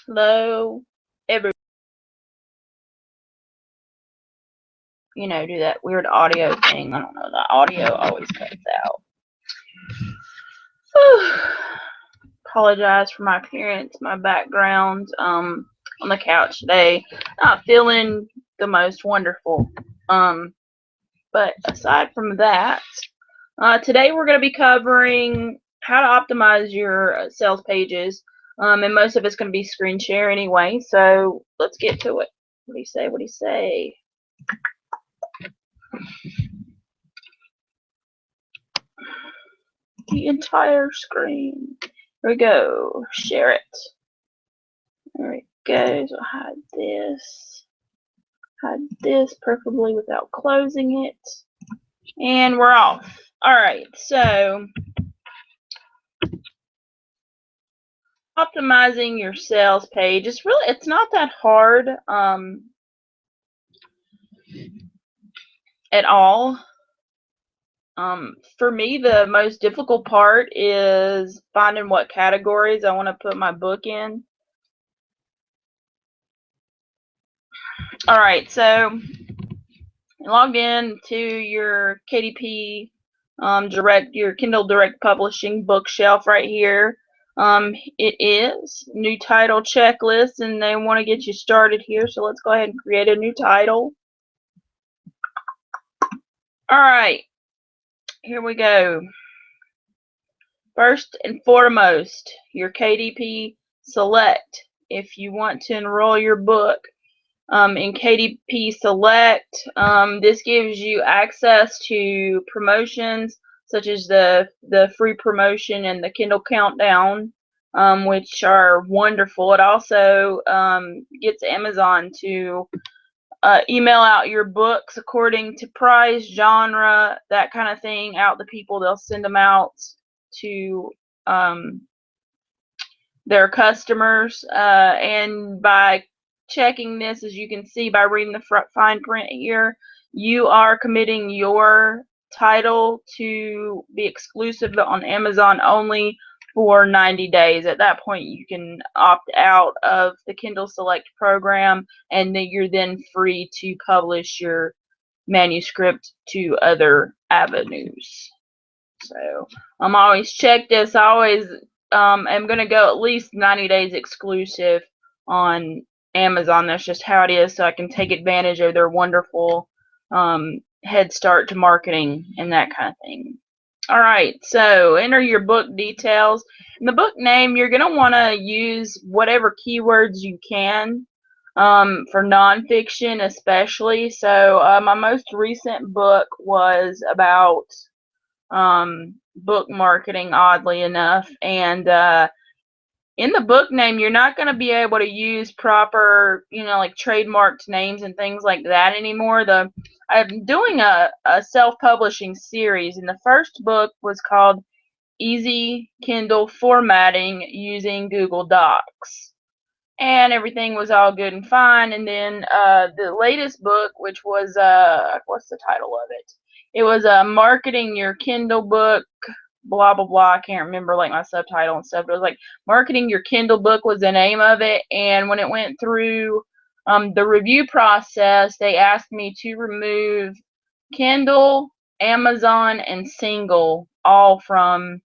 Hello, every do that weird audio thing. I don't know. The audio always cuts out. Apologize for my appearance, my background. On the couch today, not feeling the most wonderful. But aside from that, today we're going to be covering how to optimize your sales pages. And most of it's going to be screen share anyway. So let's get to it. What do you say? What do you say? The entire screen. Here we go. Share it. There it goes. I'll hide this. Hide this preferably without closing it. And we're off. Alright, so optimizing your sales page is it's not that hard at all. For me, the most difficult part is finding what categories I want to put my book in. Alright, so logged in to your KDP your Kindle Direct Publishing bookshelf right here. It is new title checklist, and they want to get you started here. So let's go ahead and create a new title. All right, here we go. First and foremost, your KDP Select. If you want to enroll your book in KDP Select, this gives you access to promotions such as the free promotion and the Kindle Countdown, which are wonderful. It also gets Amazon to email out your books according to price, genre, that kind of thing out to people. They'll send them out to their customers, and by checking this, as you can see by reading the fine print here, you are committing your title to be exclusive on Amazon only for 90 days. At that point, you can opt out of the Kindle Select program, and then you're then free to publish your manuscript to other avenues. So I'm always check this. I always am going to go at least 90 days exclusive on Amazon. That's just how it is, so I can take advantage of their wonderful head start to marketing and that kind of thing. Alright, so enter your book details. In the book name, you're going to want to use whatever keywords you can for nonfiction especially. So my most recent book was about book marketing, oddly enough, and in the book name, you're not going to be able to use proper, like trademarked names and things like that anymore. I'm doing a self-publishing series, and the first book was called Easy Kindle Formatting Using Google Docs, and everything was all good and fine. And then the latest book, which was what's the title of it? It was Marketing Your Kindle Book, blah blah blah. I can't remember like my subtitle and stuff, but it was like Marketing Your Kindle Book was the name of it. And when it went through the review process, they asked me to remove Kindle, Amazon, and Single all from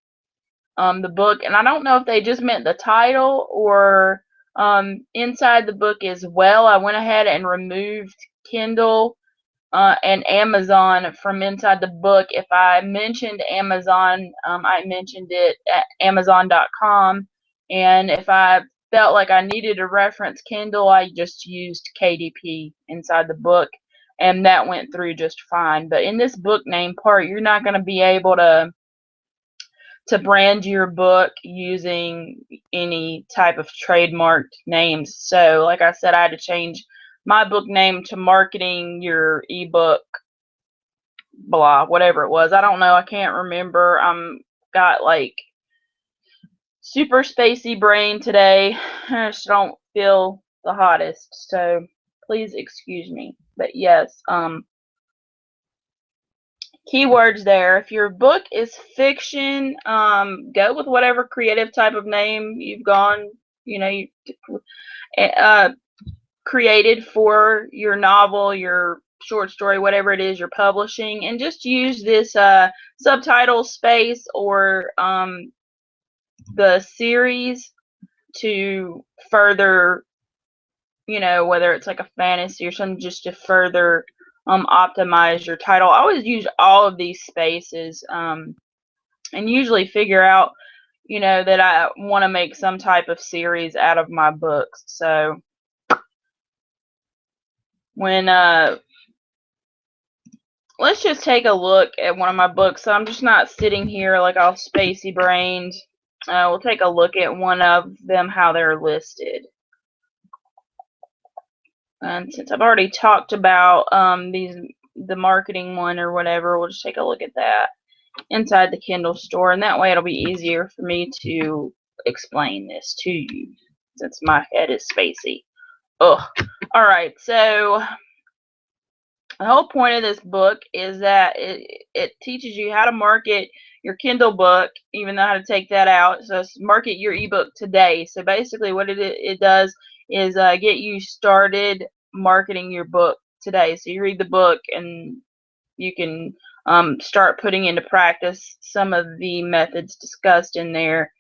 the book. And I don't know if they just meant the title or inside the book as well. I went ahead and removed Kindle and Amazon from inside the book. If I mentioned Amazon, I mentioned it at Amazon.com, and if I felt like I needed to reference Kindle, I just used KDP inside the book, and that went through just fine. But in this book name part, you're not going to be able to brand your book using any type of trademarked names. So like I said, I had to change my book name to Marketing Your Ebook, blah, whatever it was. I don't know. I can't remember. I'm got like super spacey brain today. I just don't feel the hottest. So please excuse me. But yes, keywords there. If your book is fiction, go with whatever creative type of name you've gone, created for your novel, your short story, whatever it is you're publishing, and just use this subtitle space or the series to further, whether it's like a fantasy or something, just to further optimize your title. I always use all of these spaces and usually figure out, that I want to make some type of series out of my books. So when let's just take a look at one of my books. So I'm just not sitting here like all spacey brained. We'll take a look at one of them, how they're listed. And since I've already talked about the marketing one or whatever, we'll just take a look at that inside the Kindle store, and that way it'll be easier for me to explain this to you since my head is spacey. Ugh. Alright, so the whole point of this book is that it teaches you how to market your Kindle book, even though how to take that out. So market your ebook today. So basically what it does is get you started marketing your book today. So you read the book and you can start putting into practice some of the methods discussed in there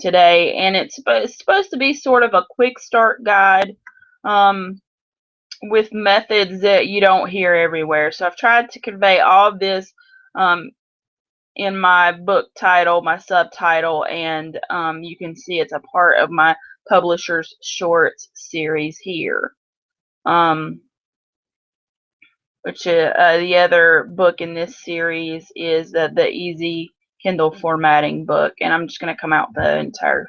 today. And it's supposed to be sort of a quick start guide with methods that you don't hear everywhere. So I've tried to convey all of this in my book title, my subtitle, and you can see it's a part of my Publisher's Shorts series here. Which the other book in this series is the Easy Kindle Formatting book, and I'm just going to come out the entire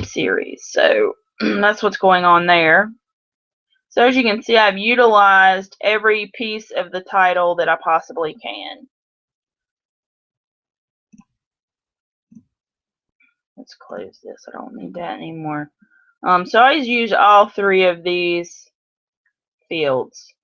series. So that's what's going on there. So as you can see, I've utilized every piece of the title that I possibly can. Let's close this. I don't need that anymore. So I always use all three of these fields.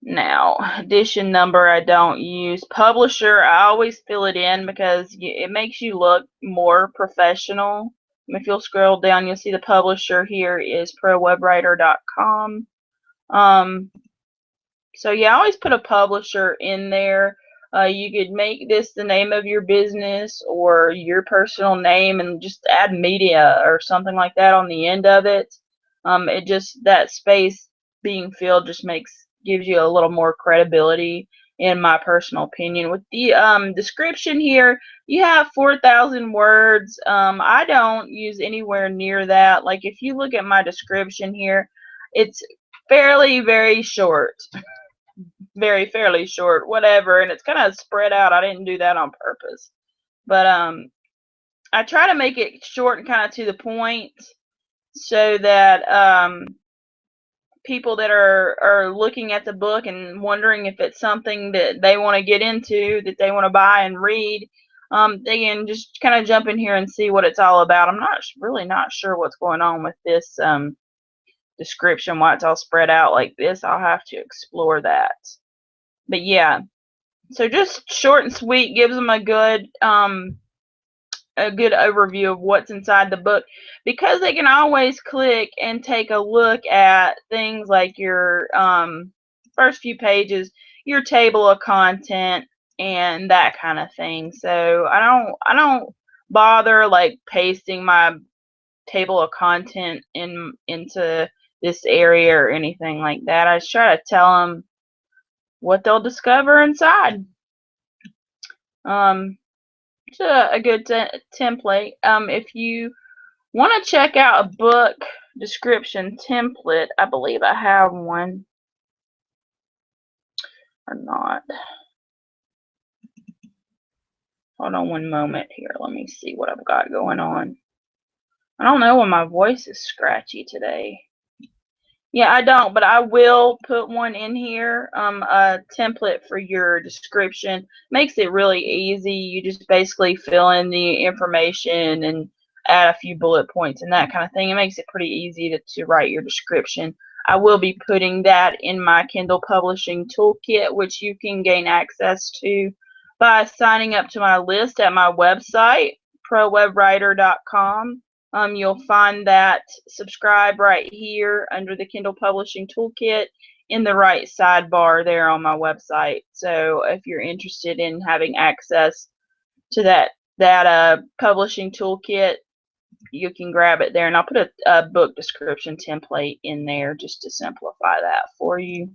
Now, edition number I don't use. Publisher, I always fill it in because it makes you look more professional. If you'll scroll down, you'll see the publisher here is ProWebWriter.com. So yeah, I always put a publisher in there. You could make this the name of your business or your personal name and just add media or something like that on the end of it. It just, that space being filled just gives you a little more credibility, in my personal opinion. With the description here, you have 4,000 words. I don't use anywhere near that. Like if you look at my description here, it's very short. Fairly short, whatever, and it's kind of spread out. I didn't do that on purpose, but I try to make it short and kind of to the point so that people that are looking at the book and wondering if it's something that they want to get into, that they want to buy and read, they can just kind of jump in here and see what it's all about. I'm really not sure what's going on with this description, why it's all spread out like this. I'll have to explore that. But yeah, so just short and sweet, gives them a good overview of what's inside the book, because they can always click and take a look at things like your first few pages, your table of content, and that kind of thing. So I don't bother like pasting my table of content into this area or anything like that. I just try to tell them what they'll discover inside. It's a good template. If you want to check out a book description template, I believe I have one or not. Hold on one moment here. Let me see what I've got going on. I don't know why my voice is scratchy today. Yeah, I don't, but I will put one in here, a template for your description. Makes it really easy. You just basically fill in the information and add a few bullet points and that kind of thing. It makes it pretty easy to write your description. I will be putting that in my Kindle Publishing Toolkit, which you can gain access to by signing up to my list at my website, ProWebWriter.com. you'll find that subscribe right here under the Kindle Publishing Toolkit in the right sidebar there on my website. So if you're interested in having access to that publishing toolkit, you can grab it there, and I'll put a book description template in there just to simplify that for you.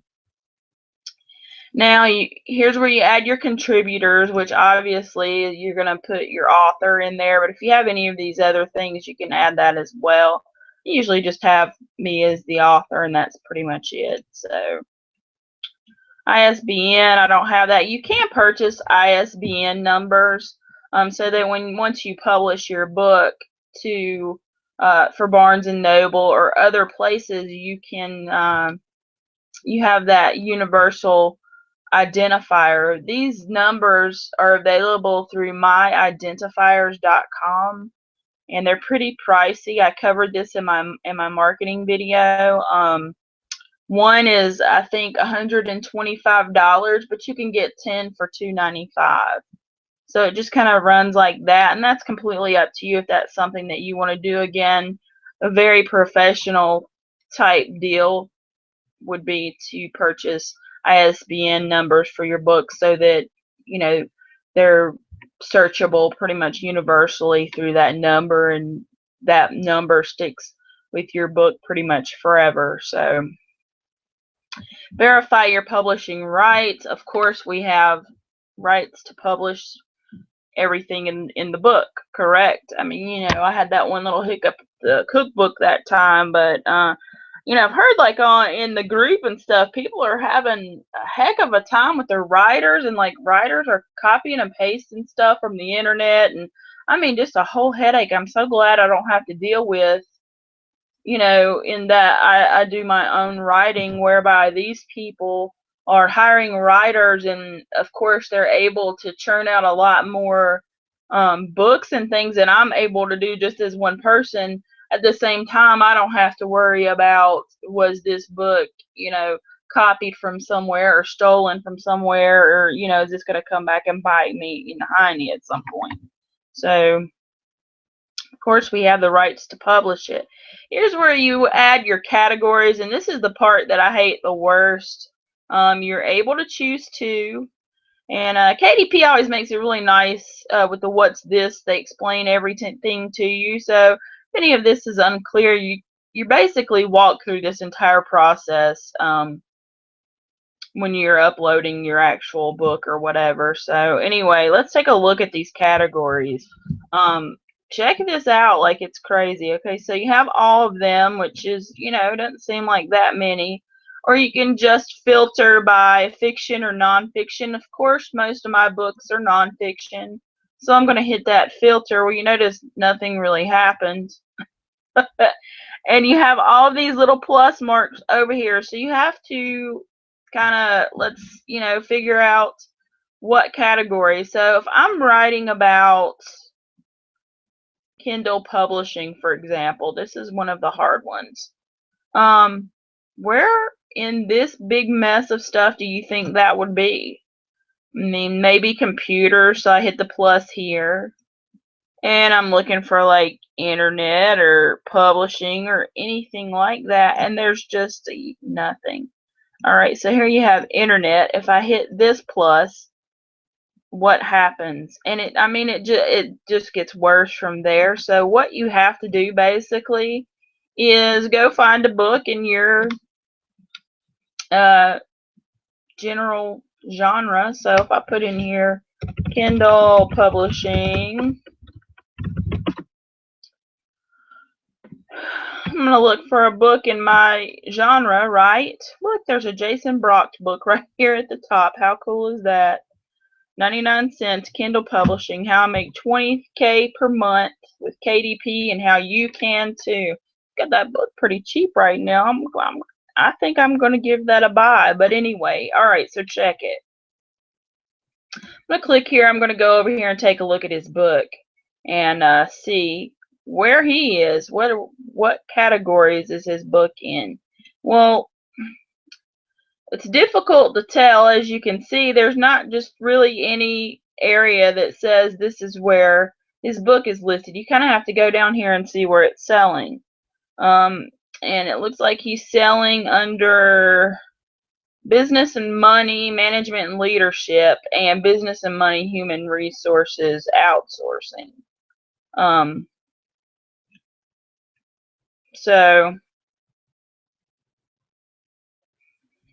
Now, here's where you add your contributors, which obviously you're going to put your author in there, but if you have any of these other things, you can add that as well. You usually just have me as the author, and that's pretty much it. So ISBN, I don't have that. You can purchase ISBN numbers so that once you publish your book to for Barnes and Noble or other places, you can you have that universal identifier. These numbers are available through myidentifiers.com, and they're pretty pricey. I covered this in my marketing video. One is, I think, $125, but you can get 10 for $295. So it just kind of runs like that, and that's completely up to you if that's something that you want to do. Again, a very professional type deal would be to purchase ISBN numbers for your book so that, you know, they're searchable pretty much universally through that number, and that number sticks with your book pretty much forever. So verify your publishing rights. Of course, we have rights to publish everything in the book, correct? I mean, you know, I had that one little hiccup the cookbook that time, but you know, I've heard like in the group and stuff, people are having a heck of a time with their writers, and like writers are copying and pasting stuff from the internet, and I mean, just a whole headache. I'm so glad I don't have to deal with, you know, in that I do my own writing, whereby these people are hiring writers, and of course they're able to churn out a lot more books and things than I'm able to do just as one person. At the same time, I don't have to worry about, was this book, you know, copied from somewhere or stolen from somewhere, or, you know, is this going to come back and bite me in the hiney at some point? So, of course, we have the rights to publish it. Here's where you add your categories, and this is the part that I hate the worst. You're able to choose two, and KDP always makes it really nice with the what's this. They explain everything to you. So if any of this is unclear, you basically walk through this entire process when you're uploading your actual book or whatever. So anyway, let's take a look at these categories. Check this out, like it's crazy. Okay, so you have all of them, which is, you know, doesn't seem like that many. Or you can just filter by fiction or nonfiction. Of course, most of my books are nonfiction, so I'm going to hit that filter. Well, you notice nothing really happens. And you have all of these little plus marks over here, so you have to kind of, let's, you know, figure out what category. So if I'm writing about Kindle publishing, for example, this is one of the hard ones. Where in this big mess of stuff do you think that would be? I mean, maybe computer, so I hit the plus here. And I'm looking for like internet or publishing or anything like that, and there's just nothing. Alright, so here you have internet. If I hit this plus, what happens? And I mean, it just gets worse from there. So what you have to do basically is go find a book in your general genre. So if I put in here Kindle publishing, I'm going to look for a book in my genre, right? Look, there's a Jason Brock book right here at the top. How cool is that? 99 cents, Kindle publishing, how I make $20K per month with KDP, and how you can too. Got that book pretty cheap right now. I think I'm going to give that a buy. But anyway, all right, so check it. I'm going to click here. I'm going to go over here and take a look at his book and see where he is. What categories is his book in? Well, it's difficult to tell. As you can see, there's not just really any area that says this is where his book is listed. You kind of have to go down here and see where it's selling. And it looks like he's selling under business and money, management and leadership, and business and money, human resources outsourcing. So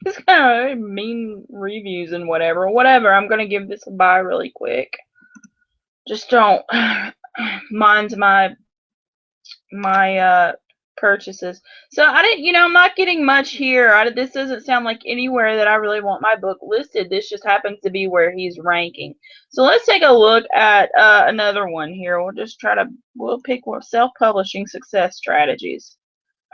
it's kind of mean reviews and whatever. I'm gonna give this a buy really quick. Just don't mind my purchases. So I didn't, I'm not getting much here. This doesn't sound like anywhere that I really want my book listed. This just happens to be where he's ranking. So let's take a look at another one here. We'll pick self-publishing success strategies.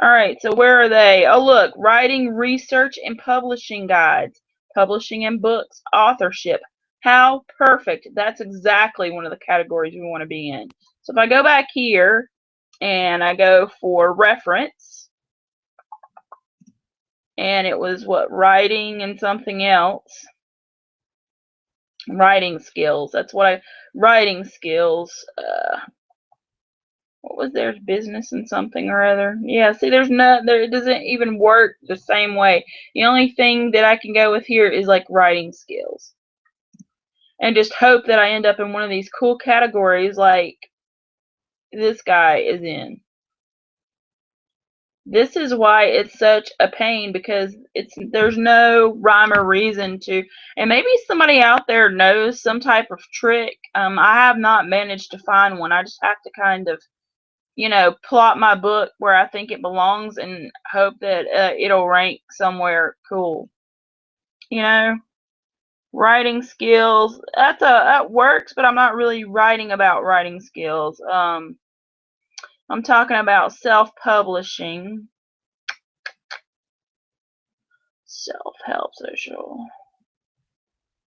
All right, so where are they? Oh, look, writing, research, and publishing guides, publishing and books, authorship. How perfect. That's exactly one of the categories we want to be in. So if I go back here and I go for reference, and it was what, writing and something else. Writing skills. Writing skills. What was theirs? Business and something or other. Yeah, see, it doesn't even work the same way. The only thing that I can go with here is like writing skills. And just hope that I end up in one of these cool categories like this guy is in. This is why it's such a pain, because there's no rhyme or reason to, and maybe somebody out there knows some type of trick. I have not managed to find one. I just have to kind of, plot my book where I think it belongs and hope that it'll rank somewhere cool. Writing skills, that works, but I'm not really writing about writing skills. I'm talking about self-publishing, self-help, social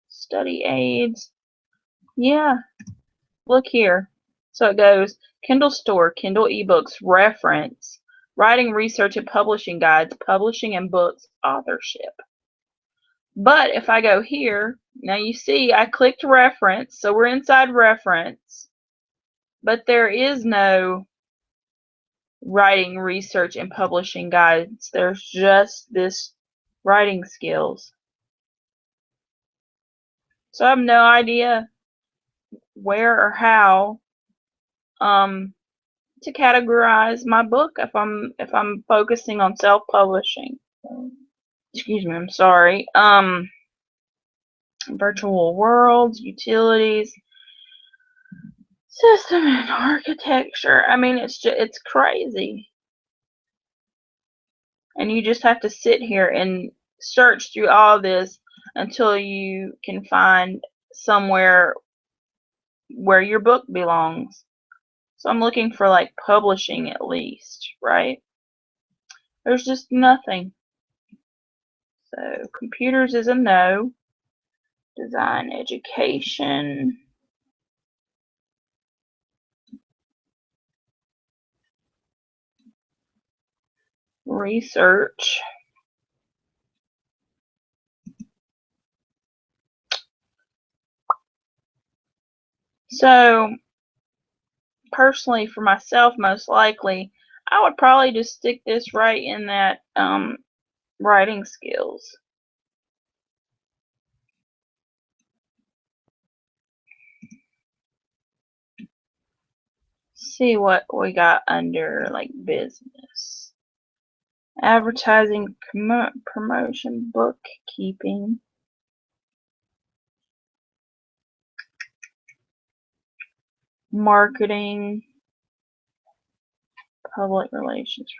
study aids. Yeah, look here. So it goes Kindle Store, Kindle eBooks, reference, writing, research, and publishing guides, publishing and books, authorship. But if I go here, now you see I clicked reference, so we're inside reference, but there is no writing, research, and publishing guides. There's just this writing skills. So I have no idea where or how to categorize my book if I'm focusing on self-publishing. Excuse me, I'm sorry. Virtual worlds, utilities, system and architecture. I mean, it's crazy. And you just have to sit here and search through all this until you can find somewhere where your book belongs. So I'm looking for like publishing at least, right? There's just nothing. So computers is a no. Design, education. Research. So personally, for myself, most likely, I would probably just stick this right in that writing skills. See what we got under like business. Advertising, promotion, bookkeeping. Marketing, public relations,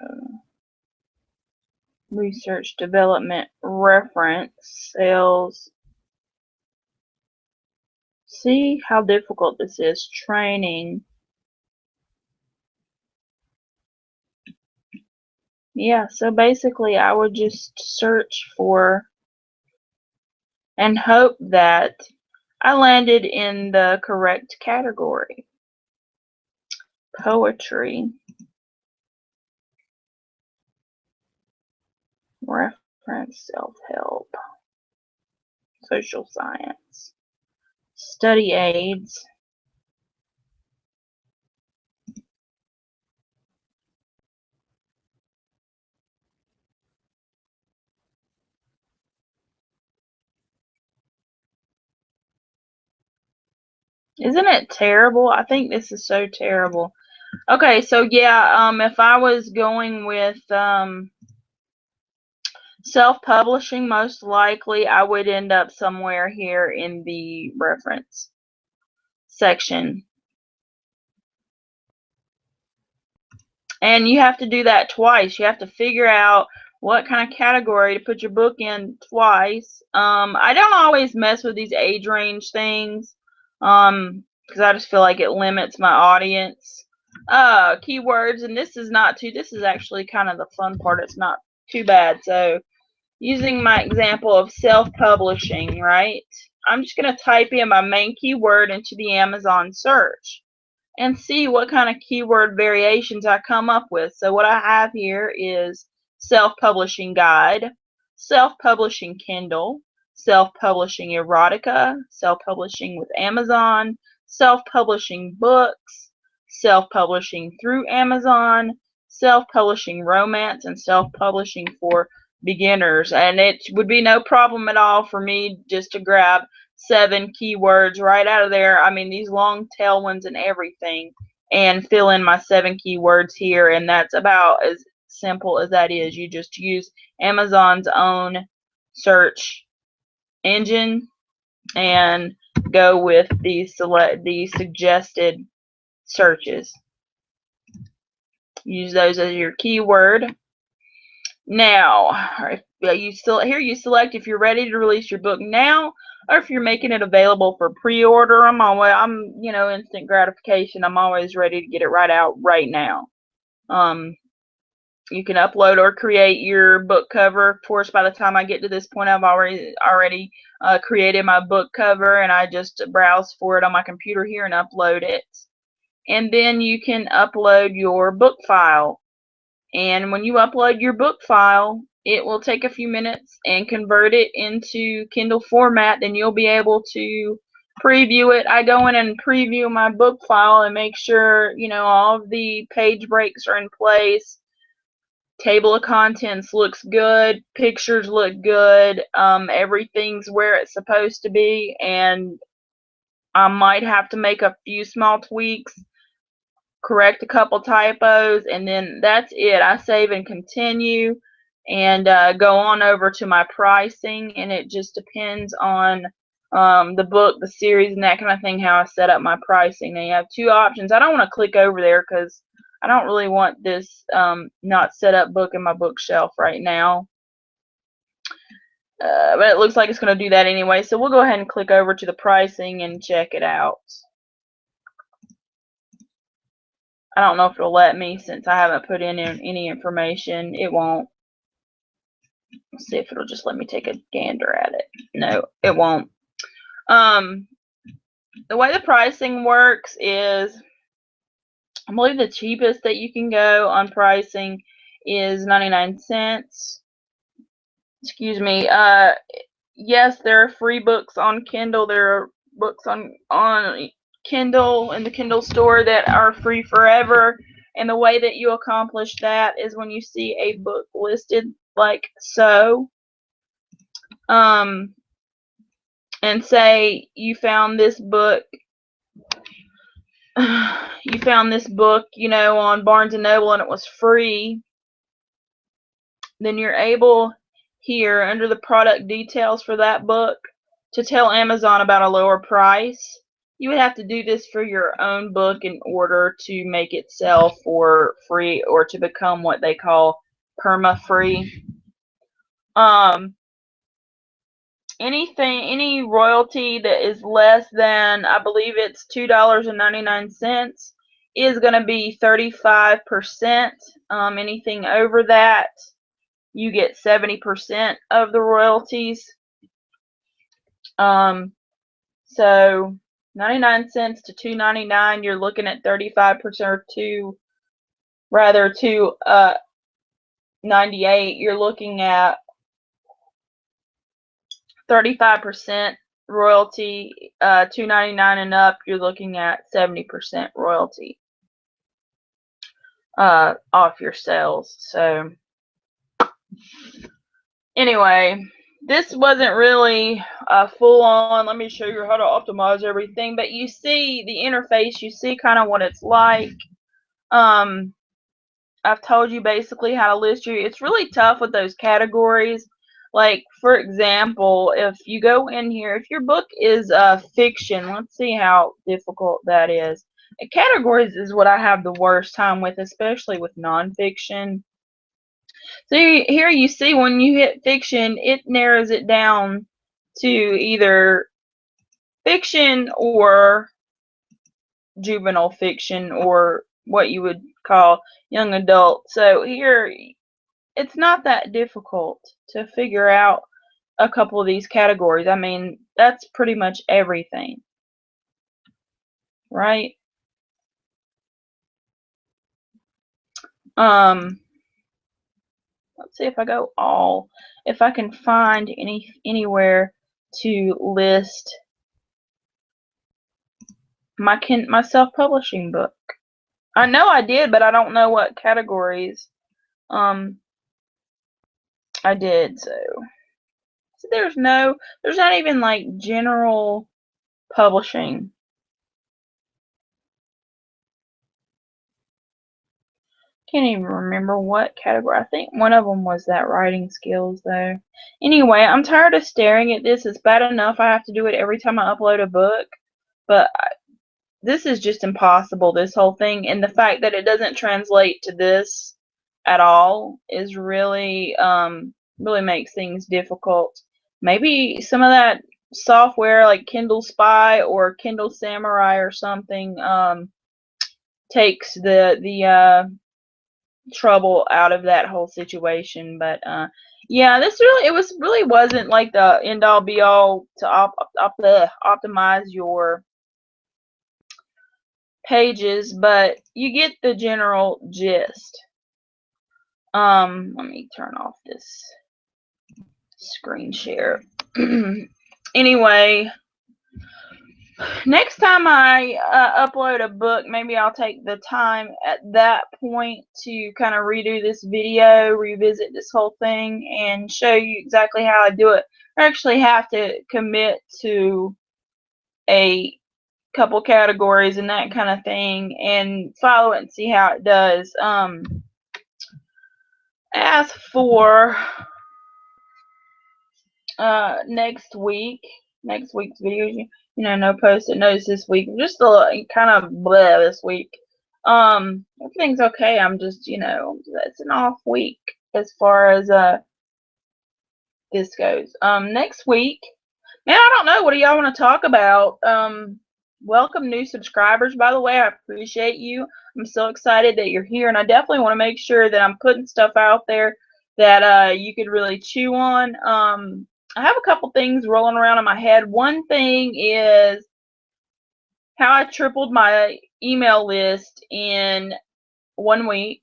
research, development, reference, sales. See how difficult this is. Training. Yeah, so basically I would just search for and hope that I landed in the correct category. Poetry. Reference, self-help. Social science. Study aids. Isn't it terrible? I think this is so terrible. Okay, so yeah, if I was going with self-publishing, most likely I would end up somewhere here in the reference section. And you have to do that twice. You have to figure out what kind of category to put your book in twice. I don't always mess with these age range things because I just feel like it limits my audience. Keywords, and this is actually kind of the fun part. It's not too bad. So using my example of self-publishing, right? I'm just going to type in my main keyword into the Amazon search and see what kind of keyword variations I come up with. So what I have here is self-publishing guide, self-publishing Kindle, self-publishing erotica, self-publishing with Amazon, self-publishing books, self-publishing through Amazon, self-publishing romance, and self-publishing for beginners. And it would be no problem at all for me just to grab 7 keywords right out of there. I mean, these long tail ones and everything, and fill in my 7 keywords here, and that's about as simple as that is. You just use Amazon's own search engine and go with the suggested searches. Use those as your keyword. Now, you select if you're ready to release your book now, or if you're making it available for pre-order. I'm instant gratification. I'm always ready to get it right out right now. You can upload or create your book cover. Of course, by the time I get to this point, I've already created my book cover, and I just browse for it on my computer here and upload it. And then you can upload your book file. And when you upload your book file, it will take a few minutes and convert it into Kindle format. Then you'll be able to preview it. I go in and preview my book file and make sure, all of the page breaks are in place. Table of contents looks good. Pictures look good. Everything's where it's supposed to be. And I might have to make a few small tweaks, correct a couple typos, and then that's it. I save and continue and go on over to my pricing, and it just depends on the book, the series, and that kind of thing, how I set up my pricing. Now you have 2 options. I don't want to click over there because I don't really want this not set up book in my bookshelf right now. But it looks like it's going to do that anyway, so we'll go ahead and click over to the pricing and check it out. I don't know if it'll let me since I haven't put in any information. It won't. Let's see if it'll just let me take a gander at it. No, it won't. The way the pricing works is, I believe the cheapest that you can go on pricing is 99 cents. Excuse me. Yes, there are free books on Kindle. There are books on Kindle in the Kindle store that are free forever. And the way that you accomplish that is when you see a book listed like so, and say you found this book, on Barnes & Noble and it was free, then you're able here under the product details for that book to tell Amazon about a lower price. You would have to do this for your own book in order to make it sell for free or to become what they call perma-free. Any royalty that is less than, I believe it's $2.99, is going to be 35%. Anything over that, you get 70% of the royalties. So 99 cents to $2.99, you're looking at 35%, or to 98, you're looking at 35% royalty. $2.99 and up, you're looking at 70% royalty off your sales. So anyway, this wasn't really full on, let me show you how to optimize everything, but you see the interface, you see kind of what it's like. I've told you basically how to list your, it's really tough with those categories. Like, for example, if you go in here, if your book is fiction, let's see how difficult that is. Categories is what I have the worst time with, especially with nonfiction. So here you see when you hit fiction, it narrows it down to either fiction or juvenile fiction, or what you would call young adult. So here, it's not that difficult to figure out a couple of these categories. I mean, that's pretty much everything, right? Let's see if I go all, if I can find anywhere to list my self-publishing book. I know I did, but I don't know what categories I did. So there's not even like general publishing. Can't even remember what category. I think one of them was that writing skills though. Anyway, I'm tired of staring at this. It's bad enough I have to do it every time I upload a book, but this is just impossible, this whole thing, and the fact that it doesn't translate to this at all is really really makes things difficult. Maybe some of that software like Kindle Spy or Kindle Samurai or something takes the trouble out of that whole situation. But yeah, this really wasn't like the end all be all to optimize your pages, but you get the general gist. Let me turn off this screen share. Anyway, next time I upload a book, maybe I'll take the time at that point to kind of redo this video, revisit this whole thing, and show you exactly how I do it. I actually have to commit to a couple categories and that kind of thing and follow it and see how it does. As for next week's videos, you know, no post-it notes this week. Just a kind of blah this week. Everything's okay. I'm just, you know, it's an off week as far as this goes. Next week, man, I don't know. What do y'all want to talk about? Welcome new subscribers, by the way. I appreciate you. I'm so excited that you're here, and I definitely want to make sure that I'm putting stuff out there that you could really chew on. I have a couple things rolling around in my head. One thing is how I tripled my email list in 1 week.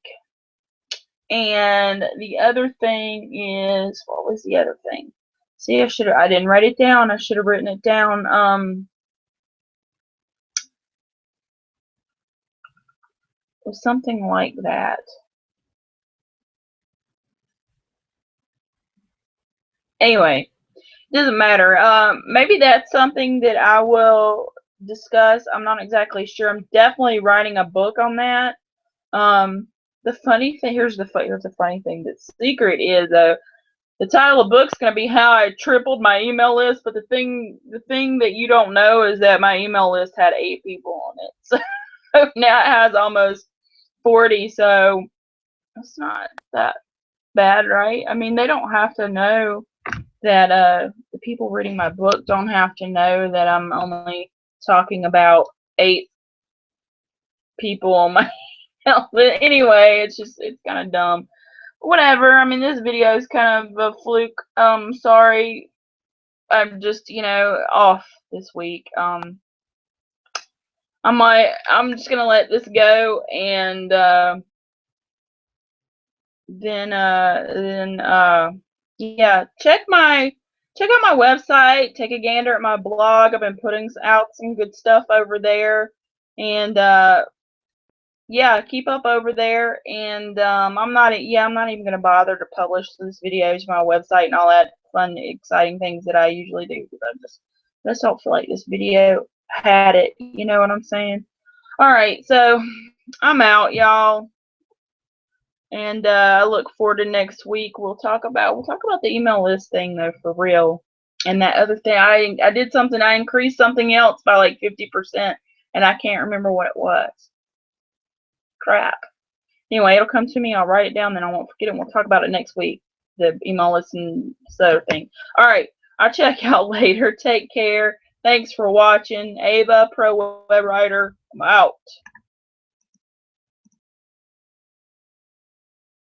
And the other thing is, what was the other thing? See, I didn't write it down. I should have written it down. It was something like that. Anyway, doesn't matter. Maybe that's something that I will discuss. I'm not exactly sure. I'm definitely writing a book on that. The funny thing, here's the funny thing. The secret is the title of the book's gonna be how I tripled my email list. But the thing that you don't know is that my email list had 8 people on it. So now it has almost 40. So it's not that bad, right? I mean, they don't have to know that the people reading my book don't have to know that I'm only talking about 8 people on my email. But anyway, it's kind of dumb. Whatever. I mean, this video is kind of a fluke. Sorry. I'm just, you know, off this week. I'm just gonna let this go, and then yeah, check out my website, take a gander at my blog. I've been putting out some good stuff over there, and yeah, keep up over there. And I'm not even gonna bother to publish these videos on my website and all that fun, exciting things that I usually do. Because I just don't feel like this video had it. You know what I'm saying? All right, so I'm out, y'all. And I look forward to next week. We'll talk about the email list thing though, for real. And that other thing, I did something. I increased something else by like 50%, and I can't remember what it was. Crap. Anyway, it'll come to me. I'll write it down, then I won't forget it. And we'll talk about it next week. The email list and this other thing. All right. I'll check out later. Take care. Thanks for watching. Ava, Pro Web Writer, I'm out.